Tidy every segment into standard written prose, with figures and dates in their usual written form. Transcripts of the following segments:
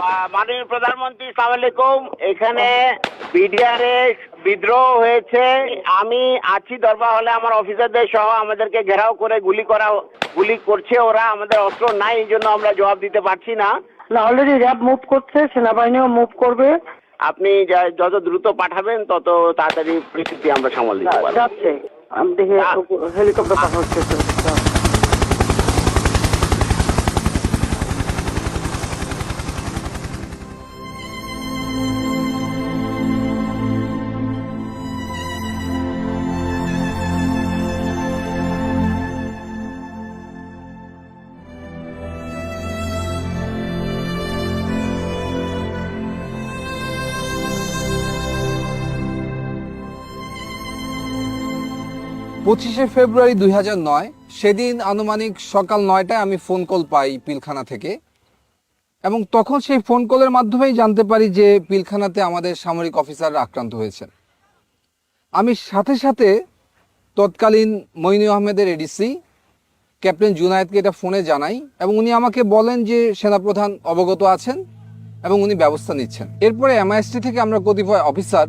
মাননীয় প্রধানমন্ত্রী, সালাম আলাইকুম। এখানে বিডিআরে বিদ্রোহ হয়েছে। আমি আছি দরবার হলে, আমার অফিসারদের সহ আমাদেরকে ঘেরাও করে গুলি করছে ওরা। আমাদের অস্ত্র নাই, এই জন্য আমরা জবাব দিতে পারছি না। অলরেডি র্যাব মুভ করছে, সেনাবাহিনীও মুভ করবে। আপনি যত দ্রুত পাঠাবেন তত তাড়াতাড়ি পরিস্থিতি আমরা সামাল দিতে পারবো। যাচ্ছে, আমি দেখি হেলিকপ্টার পাঠাচ্ছে। 25শে ফেব্রুয়ারি 2009, সেদিন আনুমানিক সকাল 9টায় আমি ফোন কল পাই পিলখানা থেকে, এবং তখন সেই ফোন কলের মাধ্যমেই জানতে পারি যে পিলখানাতে আমাদের সামরিক অফিসাররা আক্রান্ত হয়েছেন। আমি সাথে সাথে তৎকালীন মইনু আহমেদের এডিসি ক্যাপ্টেন জুনায়েদকে এটা ফোনে জানাই, এবং উনি আমাকে বলেন যে সেনাপ্রধান অবগত আছেন এবং উনি ব্যবস্থা নিচ্ছেন। এরপরে এমআইএসটি থেকে আমরা কতিপয় অফিসার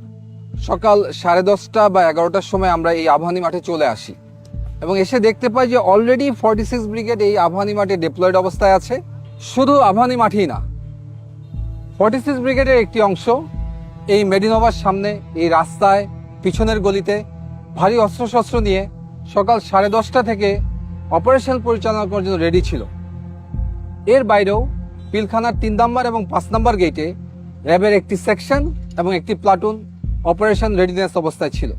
সকাল 10:30 বা 11টার সময় আমরা এই আবাহনী মাঠে চলে আসি, এবং এসে দেখতে পাই যে অলরেডি 46 ব্রিগেড এই আবাহনী মাঠে ডিপ্লয়েড অবস্থায় আছে। শুধু আবাহনী মাঠেই না, 46 ব্রিগেডের একটি অংশ এই মেডিনোভার সামনে এই রাস্তায় পিছনের গলিতে ভারী অস্ত্রশস্ত্র নিয়ে সকাল 10:30 থেকে অপারেশন পরিচালনা করার জন্য রেডি ছিল। এর বাইরেও পিলখানার 3 নম্বর এবং 5 নম্বর গেটে র্যাবের একটি সেকশন এবং একটি প্লাটুন অপারেশন রেডিনেস অবস্থায় ছিল।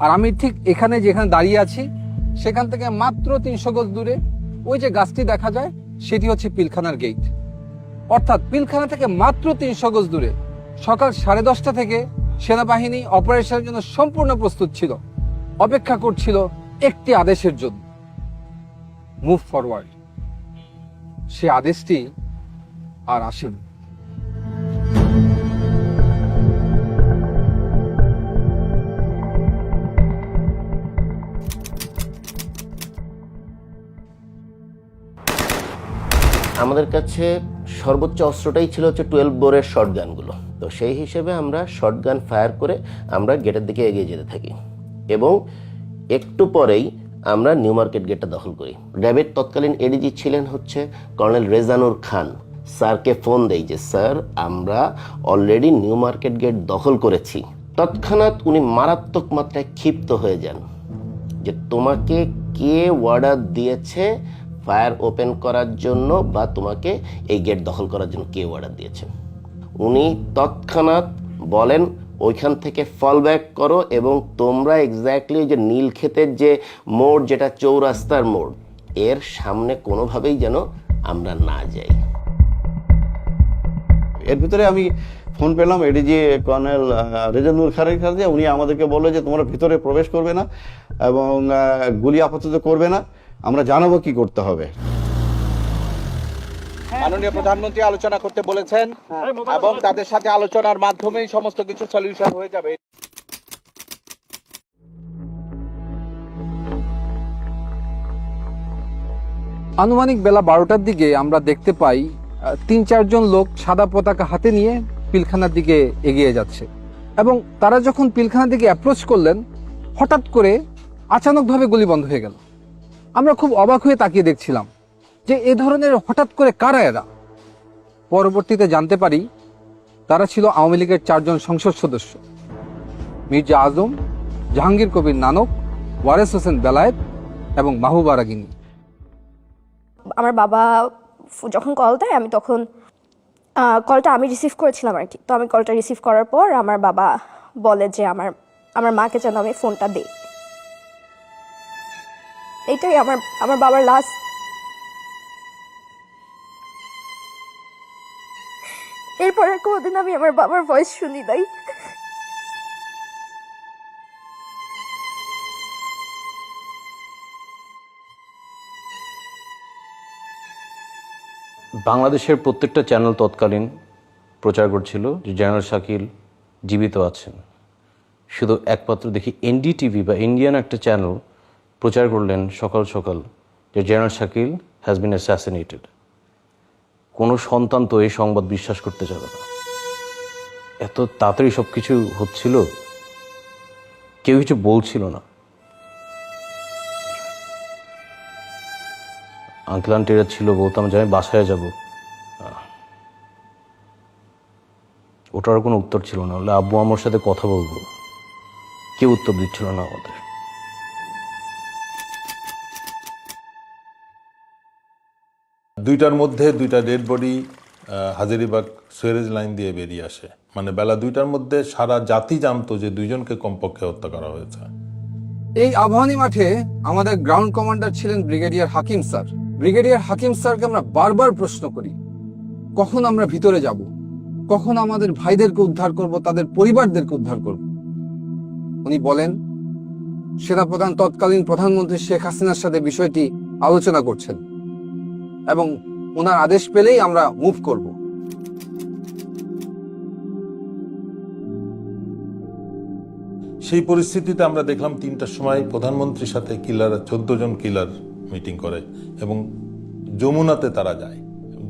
আর আমি ঠিক যেখানে দাঁড়িয়ে আছি সেখান থেকে মাত্র 300 গজ দূরে ওই যে গাছটি দেখা যায় সেটি হচ্ছে পিলখানার গেট। অর্থাৎ পিলখানা থেকে মাত্র 300 গজ দূরে সকাল 10:30 থেকে সেনাবাহিনী অপারেশনের জন্য সম্পূর্ণ প্রস্তুত ছিল, অপেক্ষা করছিল একটি আদেশের জন্য, মুভ ফরওয়ার্ড। সে আদেশটি আর আসেনি। আমাদের কাছে সর্বোচ্চ অস্ত্রটাই ছিল হচ্ছে 12 বোরের শর্টগানগুলো। তো সেই হিসেবে আমরা শর্টগান ফায়ার করে আমরা গেটের দিকে এগিয়ে যেতে থাকি, এবং একটু পরেই আমরা নিউ মার্কেট গেটটা দখল করি। র্যাবের তৎকালীন এডিজি ছিলেন হচ্ছে কর্নেল রেজানুর খান। স্যারকে ফোন দেই যে স্যার, আমরা অলরেডি নিউ মার্কেট গেট দখল করেছি। তৎক্ষণাৎ উনি মারাত্মক মাত্রায় ক্ষিপ্ত হয়ে যান যে তোমাকে কে অর্ডার দিয়েছে ফায়ার ওপেন করার জন্য, বা তোমাকে এই গেট দখল করার জন্য কে অর্ডার দিয়েছে। উনি তৎক্ষণাৎ বলেন ওইখান থেকে ফল ব্যাক করো, এবং তোমরা এক্স্যাক্টলি যে নীলক্ষেতের যে মোড়, যেটা চৌরাস্তার মোড়, এর সামনে কোনোভাবেই যেন আমরা না যাই। এর ভিতরে আমি ফোন পেলাম এডিজি কর্নেল রেজানুর খানের কাছে। উনি আমাদেরকে বললো যে তোমরা ভিতরে প্রবেশ করবে না এবং গুলি আপাতত করবে না, আমরা জানাবো কি করতে হবে। মাননীয় প্রধানমন্ত্রী আলোচনা করতে বলেছেন, এবং তাদের সাথে আলোচনার মাধ্যমেই সমস্ত কিছু সলিউশন হয়ে যাবে। আনুমানিক বেলা 12টার দিকে আমরা দেখতে পাই 3-4 জন লোক সাদা পতাকা হাতে নিয়ে পিলখানার দিকে এগিয়ে যাচ্ছে, এবং তারা যখন পিলখানার দিকে অ্যাপ্রোচ করলেন হঠাৎ করে আচানকভাবে গুলি বন্ধ হয়ে গেল। আমরা খুব অবাক হয়ে তাকিয়ে দেখছিলাম যে এ ধরনের হঠাৎ করে কারা এরা। পরবর্তীতে জানতে পারি তারা ছিল আওয়ামী লীগের 4 জন সংসদ সদস্য, মির্জা আজম, জাহাঙ্গীর কবির নানক, ওয়ারেস হোসেন বেলায়েত এবং মাহবুবা রাগিনী। আমার বাবা যখন কল দেয়, আমি তখন কলটা আমি রিসিভ করেছিলাম আর কি। তো আমি কলটা রিসিভ করার পর আমার বাবা বলে যে আমার মাকে যেন আমি ফোনটা দিই। এইটাই আমার বাবার লাস্ট। এরপর আর কোনোদিন আমি আমার বাবার ভয়েস শুনি নাই। বাংলাদেশের প্রত্যেকটা চ্যানেল তৎকালীন প্রচার করছিল যে জেনারেল শাকিল জীবিত আছেন। শুধু একমাত্র দেখি এনডিটিভি বা ইন্ডিয়ান একটা চ্যানেল প্রচার করলেন সকাল সকাল যে general Shakil has been assassinated. কোনো সন্তান তো এই সংবাদ বিশ্বাস করতে যাবে না। এত তাড়াতাড়ি সব কিছু হচ্ছিল, কেউ কিছু বলছিল না। আঙ্কেল আন্টিরা ছিল, বলতাম যে আমি বাসায় যাব, ওটার কোনো উত্তর ছিল না। হলে আব্বু আমার সাথে কথা বলবো, কেউ উত্তর দিচ্ছিল না আমাদের। দুইটার মধ্যে দুইটা dead body Hazaribagh sewerage line দিয়ে বেরিয়ে আসে। মানে বেলা 2টার মধ্যে সারা জাতি জানতো যে দুইজনকে কমপক্ষে হত্যা করা হয়েছে। এই আবাহনী মাঠে আমাদের গ্রাউন্ড কমান্ডার ছিলেন ব্রিগেডিয়ার হাকিম স্যার। ব্রিগেডিয়ার হাকিম স্যারকে আমরা বারবার প্রশ্ন করি, কখন আমরা ভিতরে যাব, কখন আমাদের ভাইদেরকে উদ্ধার করব, তাদের পরিবারদেরকে উদ্ধার করব। উনি বলেন সেনাপ্রধান তৎকালীন প্রধানমন্ত্রী শেখ হাসিনার সাথে বিষয়টি আলোচনা করছেন এবং ওনার আদেশ পেলেই আমরা মুভ করব। সেই পরিস্থিতিতে আমরা দেখলাম 3টার সময় প্রধানমন্ত্রীর সাথে কিলার 14 জন কিলার মিটিং করে এবং যমুনাতে তারা যায়।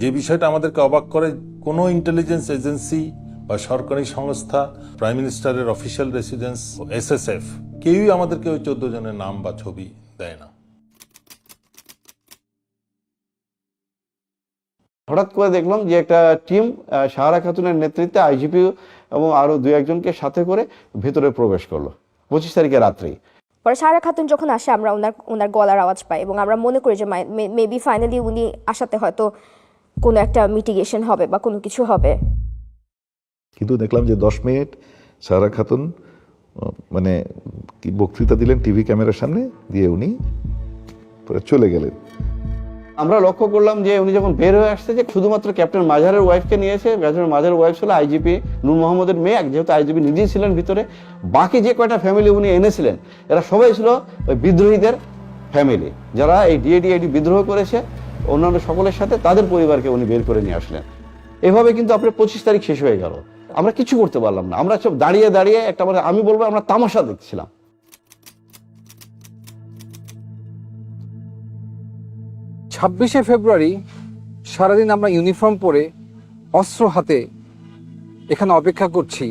যে বিষয়টা আমাদেরকে অবাক করে, কোনো ইন্টেলিজেন্স এজেন্সি বা সরকারি সংস্থা, প্রাইম মিনিস্টারের অফিসিয়াল রেসিডেন্স, SSF, কেউই আমাদেরকে ওই 14 জনের নাম বা ছবি দেয় না। হঠাৎ করে দেখলাম যে একটা টিম সাহারা খাতুনের নেতৃত্বে আইজিপি এবং আরো 2-1জনকে সাথে করে ভেতরে প্রবেশ করলো 25 তারিখে রাত্রেই। পরে সারা খাতুন যখন আসে আমরা ওনার গলার আওয়াজ পাই এবং আমরা মনে করি যে মেবি ফাইনালি উনি আসাতে হয়তো কোনো একটা মিটিগেশন হবে বা কোনো কিছু হবে। কিন্তু দেখলাম যে 10 মিনিট সারা খাতুন মানে কি বক্তৃতা দিলেন টিভি ক্যামেরার সামনে, দিয়ে উনি পরে চলে গেলেন। আমরা লক্ষ্য করলাম যে উনি যখন বের হয়ে আসছে যে শুধুমাত্র ক্যাপ্টেন মাজারের ওয়াইফকে নিয়েছে। ক্যাপ্টেন মাজারের ওয়াইফ ছিল আইজিপি নূর মোহাম্মদের মেয়ে, যেহেতু আইজিপি নিজেই ছিলেন ভিতরে। বাকি যে কয়টা ফ্যামিলি উনি এনেছিলেন এরা সবাই ছিল ওই বিদ্রোহীদের ফ্যামিলি, যারা এই ডিএডি বিদ্রোহ করেছে অন্যান্য সকলের সাথে, তাদের পরিবারকে উনি বের করে নিয়ে আসলেন। এভাবে কিন্তু আপনার 25 তারিখ শেষ হয়ে গেল, আমরা কিছু করতে পারলাম না। আমরা সব দাঁড়িয়ে দাঁড়িয়ে একটা, মানে আমি বলবো আমরা তামাশা দেখছিলাম। 26শে ফেব্রুয়ারি সারাদিন আমরা ইউনিফর্ম পরে অস্ত্র হাতে এখানে অপেক্ষা করছি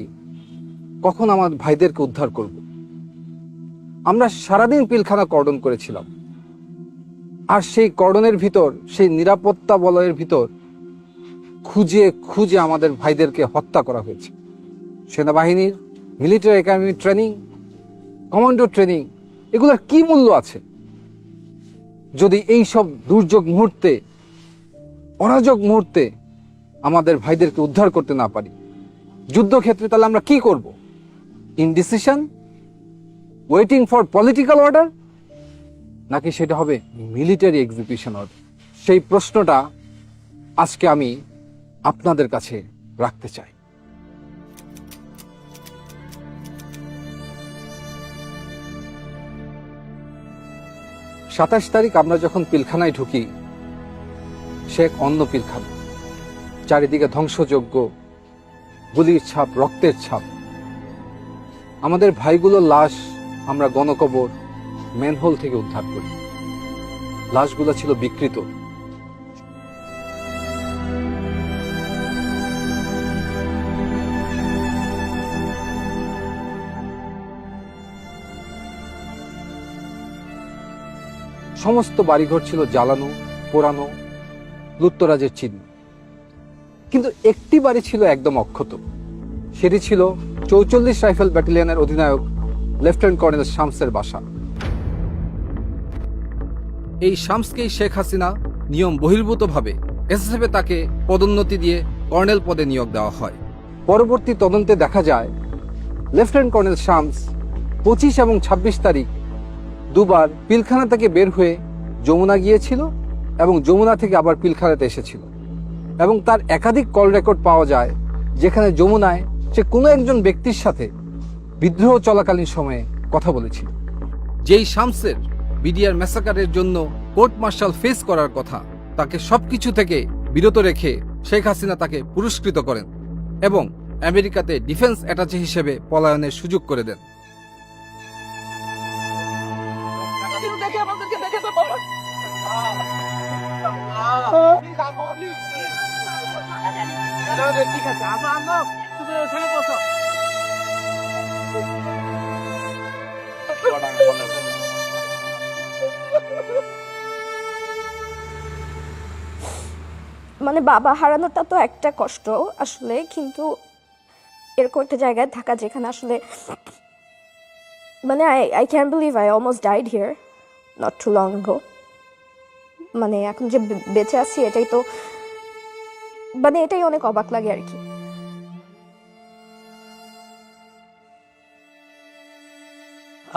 কখন আমার ভাইদেরকে উদ্ধার করব। আমরা সারাদিন পিলখানা কর্ডন করেছিলাম, আর সেই কর্ডনের ভিতর, সেই নিরাপত্তা বলয়ের ভিতর খুঁজে খুঁজে আমাদের ভাইদেরকে হত্যা করা হয়েছে। সেনাবাহিনীর military academy training, commando training, এগুলোর কি মূল্য আছে যদি এই সব দুর্যোগ মুহূর্তে, অরাজক মুহূর্তে আমাদের ভাইদেরকে উদ্ধার করতে না পারি? যুদ্ধক্ষেত্রে তাহলে আমরা কি করব? Indecision, waiting for political order, নাকি সেটা হবে মিলিটারি এক্সিকিউশন অর্ডার? সেই প্রশ্নটা আজকে আমি আপনাদের কাছে রাখতে চাই। সাতাশ তারিখ আমরা যখন পিলখানায় ঢুকি, সে এক অন্য পিলখানা, চারিদিকে ধ্বংসযজ্ঞ, গুলির ছাপ, রক্তের ছাপ। আমাদের ভাইগুলোর লাশ আমরা গণকবর, ম্যানহোল থেকে উদ্ধার করি। লাশগুলো ছিল বিকৃত। সমস্ত বাড়িঘর ছিল জ্বালানো, পোড়ানো, লুটতরাজের চিহ্ন। কিন্তু একটি বাড়ি ছিল একদম অক্ষত। সেটি ছিল 44 রাইফেল ব্যাটালিয়নের অধিনায়ক লেফটেন্যান্ট কর্নেল শামসের বাসা। এই শামসকেই শেখ হাসিনা নিয়ম বহির্ভূতভাবে এসএসএফে তাকে পদোন্নতি দিয়ে কর্নেল পদে নিয়োগ দেওয়া হয়। পরবর্তী তদন্তে দেখা যায় লেফটেন্যান্ট কর্নেল শামস 25 এবং 26 তারিখ দুবার পিলখানা থেকে বের হয়ে যমুনা গিয়েছিল এবং যমুনা থেকে আবার পিলখানাতে এসেছিল, এবং তার একাধিক কল রেকর্ড পাওয়া যায় যেখানে যমুনায় সে কোনো একজন ব্যক্তির সাথে বিদ্রোহ চলাকালীন সময়ে কথা বলেছিল। যেই শামসের বিডিআর ম্যাসাকারের জন্য কোর্ট মার্শাল ফেস করার কথা, তাকে সবকিছু থেকে বিরত রেখে শেখ হাসিনা তাকে পুরস্কৃত করেন এবং আমেরিকাতে ডিফেন্স অ্যাটাচে হিসেবে পলায়নের সুযোগ করে দেন। ঠিক আছে, আমরা তুমি ওখানে বসো। মানে বাবা হারানোটা তো একটা কষ্ট আসলে, কিন্তু এরকম একটা জায়গায় থাকা যেখানে আসলে মানে I can believe I almost died here not too long ago. মানে এখন যে বেঁচে আছি এটাই তো মানে এটাই অনেক অবাক লাগে আর কি।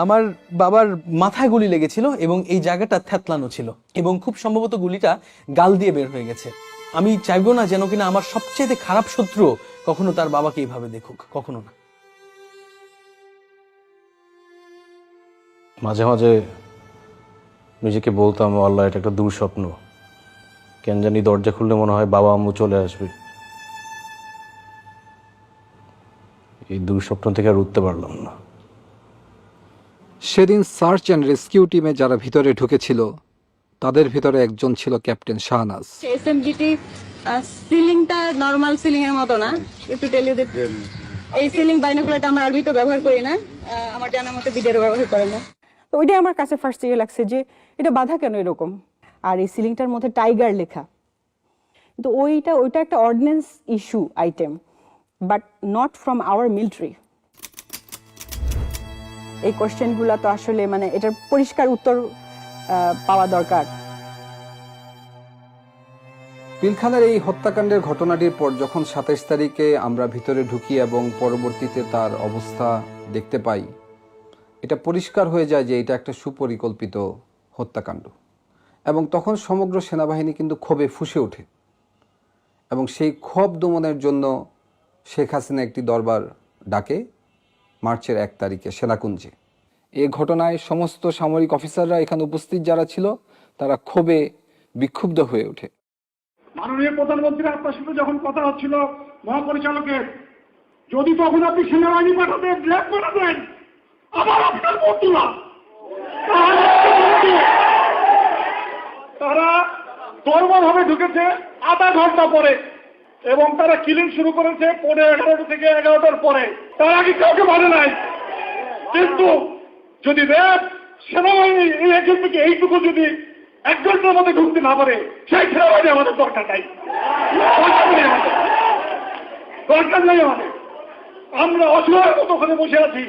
আমার বাবার মাথায় গুলি লেগেছিল এবং এই জায়গাটা থ্যাতলানো ছিল এবং খুব সম্ভবত গুলিটা গাল দিয়ে বের হয়ে গেছে। আমি চাইবো না যেন কিনা আমার সবচেয়ে খারাপ শত্রু কখনো তার বাবাকে এইভাবে দেখুক, কখনো না। মাঝে মাঝে নিজেকে বলতাম, আল্লাহ এটা একটা দুঃস্বপ্ন, কেন জানি দরজা খুললে মনে হয় বাবা আম্মু চলে আসবে। এই দুঃস্বপ্ন থেকে আর উঠতে পারলাম না। সেদিন সার্চ অ্যান্ড রেস্কিউ টিমে যারা ভিতরে ঢুকেছিল তাদের ভিতরে একজন ছিল ক্যাপ্টেন শাহনাজ। এসএমজিটি সিলিংটা নরমাল সিলিং এর মতো না, একটু টেল ইউ দ্যাট এই সিলিং বাইনোকুলারটা আমরা আরবিতে ব্যবহার করি না, আমার জানার মতে বিদেরও ব্যবহার করে না। তো ওইটাই আমার কাছে ফার্স্ট ইয়ে লাগছে যে এটা বাধা কেন এরকম, আর এই সিলিংটার মধ্যে টাইগার লেখা। কিন্তু ওইটা একটা ordinance issue item, but not from our military. এই কোশ্চেনগুলো তো আসলে মানে এটার পরিষ্কার উত্তর পাওয়া দরকার। পিলখানার এই হত্যাকাণ্ডের ঘটনাটির পর যখন 27 তারিখে আমরা ভিতরে ঢুকি এবং পরবর্তীতে তার অবস্থা দেখতে পাই, এটা পরিষ্কার হয়ে যায় যে এটা একটা সুপরিকল্পিত হত্যাকাণ্ড। এবং তখন সমগ্র সেনাবাহিনী কিন্তু ক্ষোভে ফুঁসে ওঠে এবং সেই ক্ষোভ দমনের জন্য শেখ হাসিনা একটি দরবার ডাকে মার্চের 1 তারিখে সেনাকুঞ্জে। এই ঘটনায় সমস্ত সামরিক অফিসাররা এখানে উপস্থিত যারা ছিল তারা ক্ষোভে বিক্ষুব্ধ হয়ে ওঠে। মাননীয় প্রধানমন্ত্রী আপনার সাথে যখন কথা হচ্ছিল মহাপরিচালকের, যদি তখন আপনি সেনাবাহিনী পাঠাতেন, ব্ল্যাক পাঠাতেন, আবার আপনার বন্ধুরা তারা দরবারভাবে ঢুকেছে আধা ঘন্টা পরে এবং তারা কিলিং শুরু করেছে 11:30 থেকে 11টার পরে। তার আগে কাউকে মানে নাই। কিন্তু যদি র্যাব সেনাবাহিনী এই একজন থেকে এইটুকু যদি 1 ঘন্টার মধ্যে ঢুকতে না পারে, সেই সেনাবাহিনী আমাদের দরকার নাই, দরকার নাই আমাদের। আমরা অসহায়ের মতো ওখানে বসে আছি,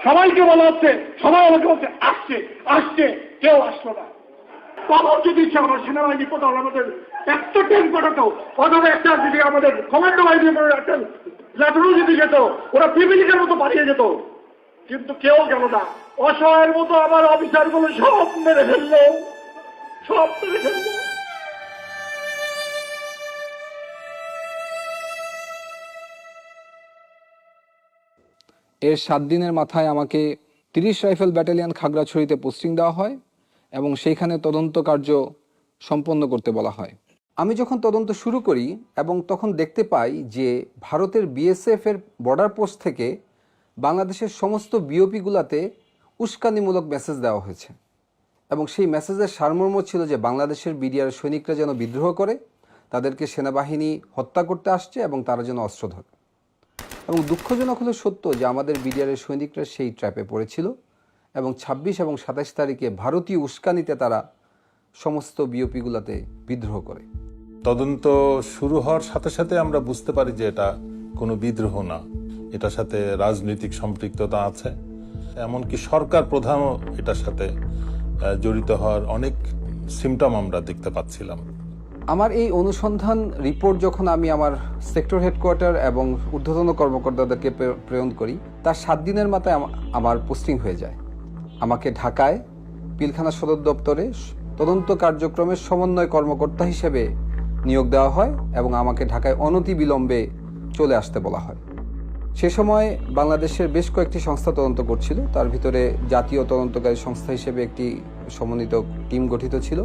সবাইকে বলা হচ্ছে, সবাই আমাকে বলছে আসছে আসছে, কেউ আসলো না। বাবার যদি ইচ্ছা আমরা সেনাবাহিনী কোথাও আমাদের একটা ট্রেন পাঠাতো, অথবা একটা যদি আমাদের কমান্ডো বাহিনী একটা ল্যাটারও যদি যেত, ওরা পিপিলিকের মতো পাঠিয়ে যেত, কিন্তু কেউ গেল না। অসহায়ের মতো আমার অফিসার গুলো সব মেরে ফেললো, সব মেরে ফেললো। এর 7 দিনের মাথায় আমাকে 30 রাইফেল ব্যাটালিয়ন খাগড়াছড়িতে পোস্টিং দেওয়া হয় এবং সেইখানে তদন্ত কার্য সম্পন্ন করতে বলা হয়। আমি যখন তদন্ত শুরু করি এবং তখন দেখতে পাই যে ভারতের বিএসএফ এর বর্ডার পোস্ট থেকে বাংলাদেশের সমস্ত বিওপিগুলোতে উস্কানিমূলক মেসেজ দেওয়া হয়েছে এবং সেই মেসেজের সারমর্ম ছিল যে বাংলাদেশের বিডিআর সৈনিকরা যেন বিদ্রোহ করে, তাদেরকে সেনাবাহিনী হত্যা করতে আসছে এবং তারা যেন অস্ত্র ধরে। এবং দুঃখজনক হলো সত্য যে আমাদের বিডিআরের সৈনিকরা সেই ট্র্যাপে পড়েছিল এবং 26 এবং 27 তারিখে ভারতীয় উস্কানিতে তারা সমস্ত বিওপিগুলোতে বিদ্রোহ করে। তদন্ত শুরু হওয়ার সাথে সাথে আমরা বুঝতে পারি যে এটা কোনো বিদ্রোহ না, এটার সাথে রাজনৈতিক সম্পৃক্ততা আছে, এমনকি সরকার প্রধানও এটার সাথে জড়িত হওয়ার অনেক সিমটম আমরা দেখতে পাচ্ছিলাম। আমার এই অনুসন্ধান রিপোর্ট যখন আমি আমার সেক্টর হেডকোয়ার্টার এবং ঊর্ধ্বতন কর্মকর্তাদেরকে প্রেরণ করি, তার 7 দিনের মাথায় আমার পোস্টিং হয়ে যায়। আমাকে ঢাকায় পিলখানা সদর দপ্তরে তদন্ত কার্যক্রমের সমন্বয় কর্মকর্তা হিসেবে নিয়োগ দেওয়া হয় এবং আমাকে ঢাকায় অনতিবিলম্বে চলে আসতে বলা হয়। সে সময় বাংলাদেশের বেশ কয়েকটি সংস্থা তদন্ত করছিল, তার ভিতরে জাতীয় তদন্তকারী সংস্থা হিসেবে একটি সমন্বিত টিম গঠিত ছিল,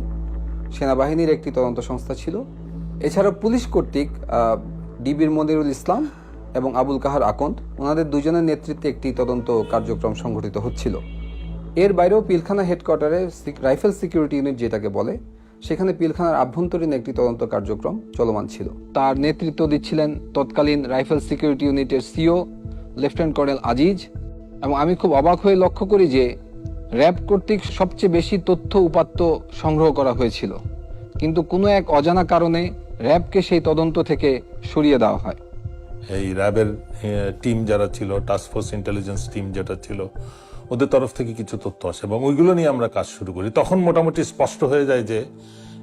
সেনাবাহিনীর একটি তদন্ত সংস্থা ছিল, এছাড়া পুলিশ কর্তৃক ডিবির মনিরুল ইসলাম এবং আবুল কাহার আকন্দ, ওনাদের দুজনের নেতৃত্বে একটি তদন্ত কার্যক্রম সংঘটিত হচ্ছিল। এর বাইরেও পিলখানা হেডকোয়ার্টারে রাইফেল সিকিউরিটি ইউনিট যেটাকে বলে, সেখানে পিলখানার আভ্যন্তরীণ একটি তদন্ত কার্যক্রম চলমান ছিল। তার নেতৃত্ব দিচ্ছিলেন তৎকালীন রাইফেল সিকিউরিটি ইউনিটের সিও লেফটেন্যান্ট কর্নেল আজিজ। এবং আমি খুব অবাক হয়ে লক্ষ্য করি যে র্যাব কর্তৃক সবচেয়ে বেশি তথ্য উপাত্ত সংগ্রহ করা হয়েছিল, কিন্তু কোনো এক অজানা কারণে র্যাবকে সেই তদন্ত থেকে সরিয়ে দেওয়া হয়। এই র্যাবের টিম যারা ছিল, টাস্কফোর্স ইন্টেলিজেন্স টিম যেটা ছিল, ওদের তরফ থেকে কিছু তথ্য আসে এবং ওইগুলো নিয়ে আমরা কাজ শুরু করি। তখন মোটামুটি স্পষ্ট হয়ে যায় যে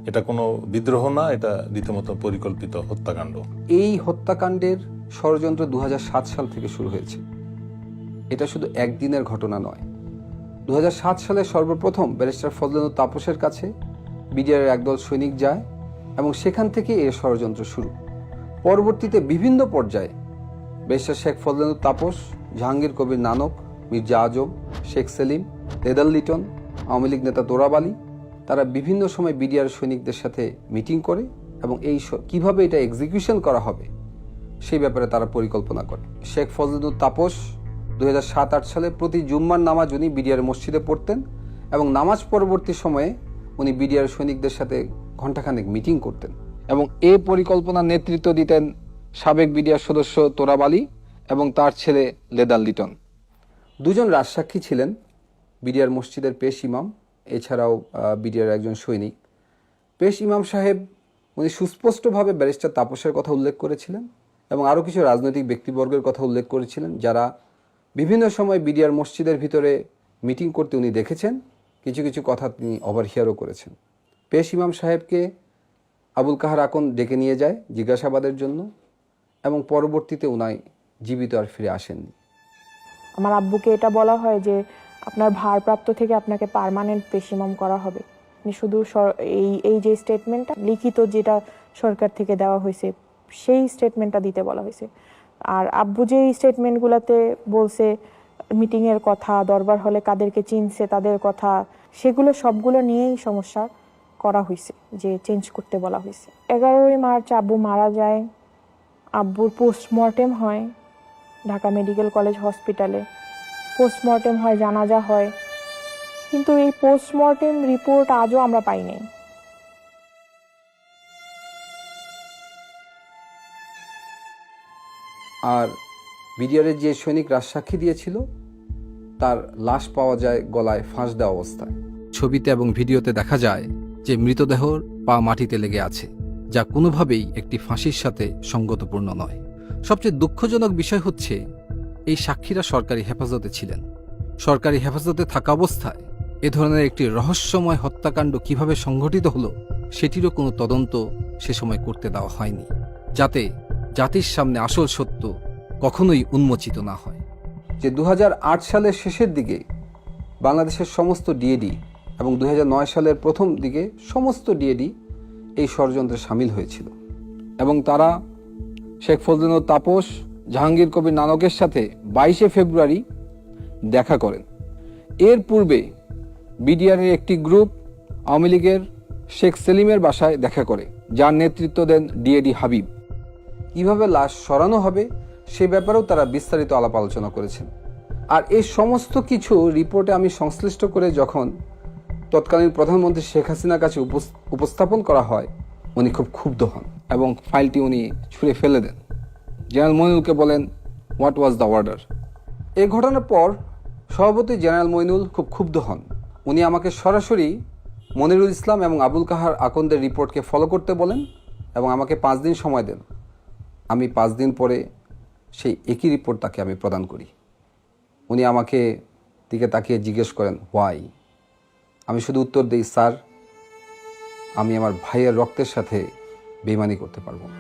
এটা কোনো বিদ্রোহ না, এটা রীতিমতো পরিকল্পিত হত্যাকাণ্ড। এই হত্যাকাণ্ডের ষড়যন্ত্র 2007 সাল থেকে শুরু হয়েছে। এটা শুধু একদিনের ঘটনা নয়। 2007 সালে সর্বপ্রথম ব্যারিস্টার ফজলেনুর তাপসের কাছে বিডিআরের একদল সৈনিক যায় এবং সেখান থেকে এই ষড়যন্ত্র শুরু। পরবর্তীতে বিভিন্ন পর্যায়ে ব্যারিস্টার শেখ ফজলেনুর তাপস, জাহাঙ্গীর কবির নানক, মির্জা আজম, শেখ সেলিম, লেদার লিটন, আওয়ামী লীগ নেতা তোরাব আলী, তারা বিভিন্ন সময় বিডিআর সৈনিকদের সাথে মিটিং করে এবং কিভাবে এটা এক্সিকিউশন করা হবে সেই ব্যাপারে তারা পরিকল্পনা করে। শেখ ফজলেনুর তাপস 2007-08 সালে প্রতি জুম্মার নামাজ উনি বিডিআর মসজিদে পড়তেন এবং নামাজ পরবর্তী সময়ে উনি বিডিআর সৈনিকদের সাথে ঘণ্টাখানেক মিটিং করতেন এবং এই পরিকল্পনার নেতৃত্ব দিতেন সাবেক বিডিআর সদস্য তোরাব আলী এবং তার ছেলে লেদার লিটন। দুজন রাজসাক্ষী ছিলেন বিডিআর মসজিদের পেশ ইমাম, এছাড়াও বিডিআর একজন সৈনিক। পেশ ইমাম সাহেব উনি সুস্পষ্টভাবে ব্যারিস্টার তাপসের কথা উল্লেখ করেছিলেন এবং আরও কিছু রাজনৈতিক ব্যক্তিবর্গের কথা উল্লেখ করেছিলেন যারা বিভিন্ন সময় বিডিআর মসজিদের ভিতরে মিটিং করতে উনি দেখেছেন। কিছু কিছু কথা তিনি ওভারহিয়ারও করেছেন। পেশ ইমাম সাহেবকে আবুল কাহার আকন ডেকে নিয়ে যায় জিজ্ঞাসাবাদের জন্য এবং পরবর্তীতে উনাই জীবিত আর ফিরে আসেননি। আমার আব্বুকে এটা বলা হয় যে আপনার ভারপ্রাপ্ত থেকে আপনাকে পার্মানেন্ট পেশ ইমাম করা হবে। শুধু এই যে স্টেটমেন্টটা লিখিত যেটা সরকার থেকে দেওয়া হয়েছে সেই স্টেটমেন্টটা দিতে বলা হয়েছে। আর আব্বু যে স্টেটমেন্টগুলোতে বলছে মিটিংয়ের কথা, দরবার হলে কাদেরকে চিনছে তাদের কথা, সেগুলো সবগুলো নিয়েই সমস্যা করা হয়েছে, যে চেঞ্জ করতে বলা হয়েছে। 11ই মার্চ আব্বু মারা যায়। আব্বুর পোস্টমর্টেম হয় ঢাকা মেডিকেল কলেজ হসপিটালে। পোস্টমর্টেম হয়, জানাজা হয়, কিন্তু এই পোস্টমর্টেম রিপোর্ট আজও আমরা পাই নাই। আর বিডিআরের যে সৈনিক রাজসাক্ষী দিয়েছিল তার লাশ পাওয়া যায় গলায় ফাঁস দেওয়া অবস্থায়। ছবিতে এবং ভিডিওতে দেখা যায় যে মৃতদেহর পা মাটিতে লেগে আছে, যা কোনোভাবেই একটি ফাঁসির সাথে সঙ্গতপূর্ণ নয়। সবচেয়ে দুঃখজনক বিষয় হচ্ছে এই সাক্ষীরা সরকারি হেফাজতে ছিলেন। সরকারি হেফাজতে থাকা অবস্থায় এ ধরনের একটি রহস্যময় হত্যাকাণ্ড কিভাবে সংঘটিত হলো সেটিরও কোনো তদন্ত সে সময় করতে দেওয়া হয়নি, যাতে জাতির সামনে আসল সত্য কখনোই উন্মোচিত না হয়। যে 2008 সালের শেষের দিকে বাংলাদেশের সমস্ত ডিএডি এবং 2009 সালের প্রথম দিকে সমস্ত ডিএডি এই ষড়যন্ত্রে সামিল হয়েছিল এবং তারা শেখ ফজলেনুর তাপস, জাহাঙ্গীর কবির নানকের সাথে 22 ফেব্রুয়ারি দেখা করেন। এর পূর্বে বিডিআরের একটি গ্রুপ আওয়ামী লীগের শেখ সেলিমের বাসায় দেখা করে, যার নেতৃত্ব দেন ডিএডি হাবিব। কিভাবে লাশ সরানো হবে সে ব্যাপারেও তারা বিস্তারিত আলাপ আলোচনা করেছেন। আর এই সমস্ত কিছু রিপোর্টে আমি সংশ্লিষ্ট করে যখন তৎকালীন প্রধানমন্ত্রী শেখ হাসিনার কাছে উপস্থাপন করা হয়, উনি খুব ক্ষুব্ধ হন এবং ফাইলটি উনি ছুঁড়ে ফেলে দেন। জেনারেল মইনুলকে বলেন, হোয়াট ওয়াজ দ্য অর্ডার? এই ঘটনার পর সভাপতি জেনারেল মইনুল খুব ক্ষুব্ধ হন। উনি আমাকে সরাসরি মনিরুল ইসলাম এবং আবুল কাহার আকন্দের রিপোর্টকে ফলো করতে বলেন এবং আমাকে 5 দিন সময় দেন। আমি 5 দিন পরে সেই একই রিপোর্ট তাকে আমি প্রদান করি। উনি আমাকে দিকে তাকিয়ে জিজ্ঞেস করেন, হোয়াই? আমি শুধু উত্তর দিই, স্যার, আমি আমার ভাইয়ের রক্তের সাথে বেইমানি করতে পারবো না।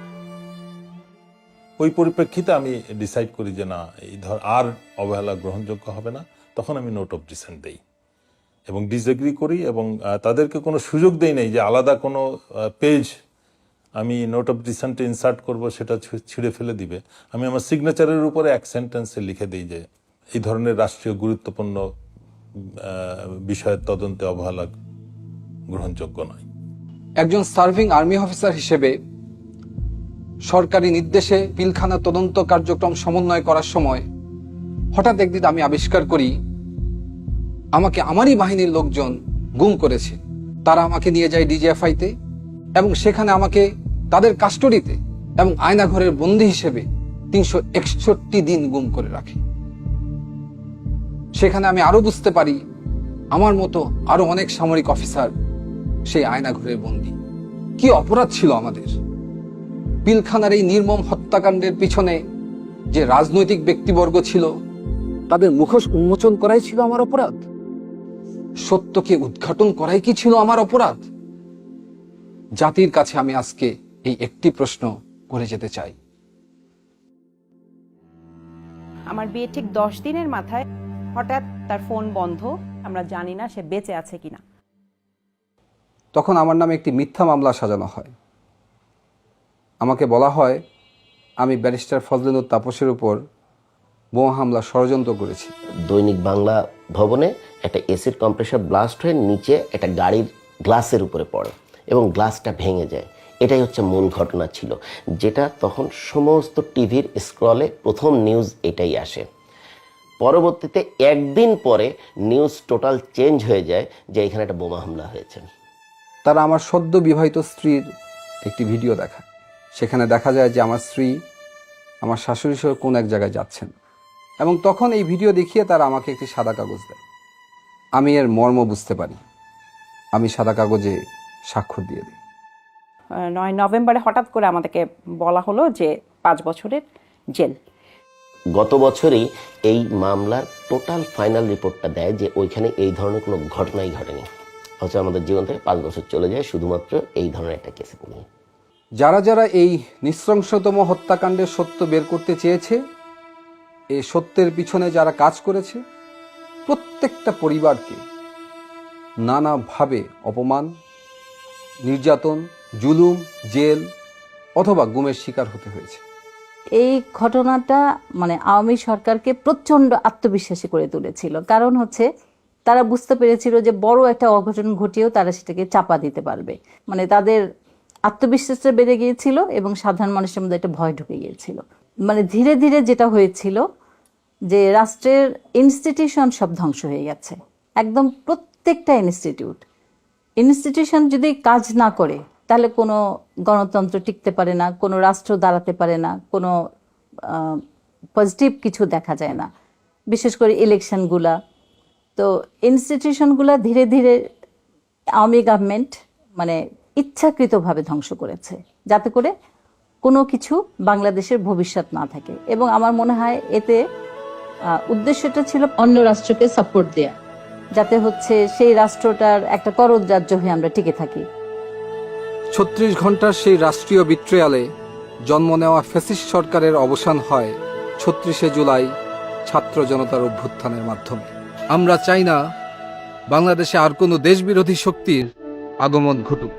ওই পরিপ্রেক্ষিতে আমি ডিসাইড করি যে না, এই আর অবহেলা গ্রহণযোগ্য হবে না। তখন আমি নোট অফ ডিসেন্ট দেই এবং ডিসএগ্রি করি এবং তাদেরকে কোনো সুযোগ দেই নাই যে আলাদা কোনো পেজ আমি নোট অফ ডিসেন্টে ইনসার্ট করব, সেটা ছিঁড়ে ফেলে দিবে। আমি আমার সিগনেচারের উপরে এক সেন্টেন্সে লিখে দিই যে এই ধরনের রাষ্ট্রীয় গুরুত্বপূর্ণ বিষয়ের তদন্তে অবহেলা গ্রহণযোগ্য নয়। একজন সার্ভিং আর্মি অফিসার হিসেবে সরকারি নির্দেশে পিলখানা তদন্ত কার্যক্রম সমন্বয় করার সময় হঠাৎ একদিন আমি আবিষ্কার করি আমাকে আমারই বাহিনীর লোকজন গুম করেছে। তারা আমাকে নিয়ে যায় ডিজিএফআইতে এবং সেখানে আমাকে তাদের কাস্টডিতে এবং আয়নাঘরের বন্দী হিসেবে 361 দিন গুম করে রাখে। সেখানে আমি আরো বুঝতে পারি আমার মতো আরো অনেক সামরিক অফিসার সেই আয়নাঘরের বন্দী। কি অপরাধ ছিল আমাদের! পিলখানার এই নির্মম হত্যাকাণ্ডের পিছনে যে রাজনৈতিক ব্যক্তিবর্গ ছিল তাদের মুখোশ উন্মোচন করাই ছিল আমার অপরাধ? সত্যকে উদ্ঘাটন করাই কি ছিল আমার অপরাধ? জাতির কাছে আমি আজকে এই একটি প্রশ্ন করে যেতে চাই। আমার বিয়ে ঠিক 10 দিনের মাথায় হঠাৎ তার ফোন বন্ধ, আমরা জানি না সে বেঁচে আছে কিনা। তখন আমার নামে একটি মিথ্যা মামলা সাজানো হয়। আমাকে বলা হয় আমি ব্যারিস্টার ফজলুল তাপসের উপর বোমা হামলা ষড়যন্ত্র করেছি। দৈনিক বাংলা ভবনে একটা এসিড কম্প্রেসার ব্লাস্ট হয়ে নিচে একটা গাড়ির গ্লাসের উপরে পড়ে এবং গ্লাসটা ভেঙে যায়। এটাই হচ্ছে মূল ঘটনা ছিল, যেটা তখন সমস্ত টিভির স্ক্রলে প্রথম নিউজ এটাই আসে। পরবর্তীতে একদিন পরে নিউজ টোটাল চেঞ্জ হয়ে যায় যে এখানে একটা বোমা হামলা হয়েছে। তারা আমার সদ্য বিবাহিত স্ত্রীর একটি ভিডিও দেখায়। সেখানে দেখা যায় যে আমার স্ত্রী আমার শাশুড়ি সহ কোন এক জায়গায় যাচ্ছেন এবং তখন এই ভিডিও দেখিয়ে তারা আমাকে একটি সাদা কাগজ দেয়। আমি এর মর্ম বুঝতে পারি। আমি সাদা কাগজে স্বাক্ষর দিয়ে দিই। 9 নভেম্বরে হঠাৎ করে আমাদেরকে বলা হলো যে 5 বছরের জেল। গত বছরই এই মামলার টোটাল ফাইনাল রিপোর্টটা দেয় যে ওইখানে এই ধরনের কোনো ঘটনাই ঘটেনি, অথচ আমাদের জীবন থেকে 5 বছর চলে যায় শুধুমাত্র এই ধরনের একটা কেস নিয়ে। যারা যারা এই নৃশংসতম হত্যাকাণ্ডের সত্য বের করতে চেয়েছে, এই সত্যের পিছনে যারা কাজ করেছে, প্রত্যেকটা পরিবারকে নানাভাবে অপমান, নির্যাতন, জুলুম, জেল অথবা গুমের শিকার হতে হয়েছে। এই ঘটনাটা মানে আওয়ামী সরকারকে প্রচণ্ড আত্মবিশ্বাসী করে তুলেছিল। কারণ হচ্ছে তারা বুঝতে পেরেছিল যে বড় একটা অঘটন ঘটিয়েও তারা সেটাকে চাপা দিতে পারবে। মানে তাদের আত্মবিশ্বাসটা বেড়ে গিয়েছিল এবং সাধারণ মানুষের মধ্যে একটা ভয় ঢুকে গিয়েছিল। মানে ধীরে ধীরে যেটা হয়েছিল যে রাষ্ট্রের ইনস্টিটিউশন সব ধ্বংস হয়ে গেছে। একদম প্রত্যেকটা ইনস্টিটিউশন যদি কাজ না করে তাহলে কোনো গণতন্ত্র টিকতে পারে না, কোনো রাষ্ট্র দাঁড়াতে পারে না, কোনো পজিটিভ কিছু দেখা যায় না। বিশেষ করে ইলেকশনগুলা, তো ইনস্টিটিউশনগুলা ধীরে ধীরে আওয়ামী গভর্নমেন্ট মানে ইচ্ছাকৃতভাবে ধ্বংস করেছে, যাতে করে কোনো কিছু বাংলাদেশের ভবিষ্যৎ না থাকে। এবং আমার মনে হয় এতে উদ্দেশ্যটা ছিল অন্য রাষ্ট্রকে সাপোর্ট দেয়া, যাতে হচ্ছে সেই রাষ্ট্রটার একটা করদ রাজ্য হয়ে আমরা টিকে থাকি। 36 ঘন্টার সেই রাষ্ট্রীয় বিট্রিয়ালে জন্ম নেওয়া ফ্যাসিস্ট সরকারের অবসান হয় 36শে জুলাই ছাত্র জনতার অভ্যুত্থানের মাধ্যমে। আমরা চাই না বাংলাদেশে আর কোনো দেশবিরোধী শক্তির আগমন ঘটুক।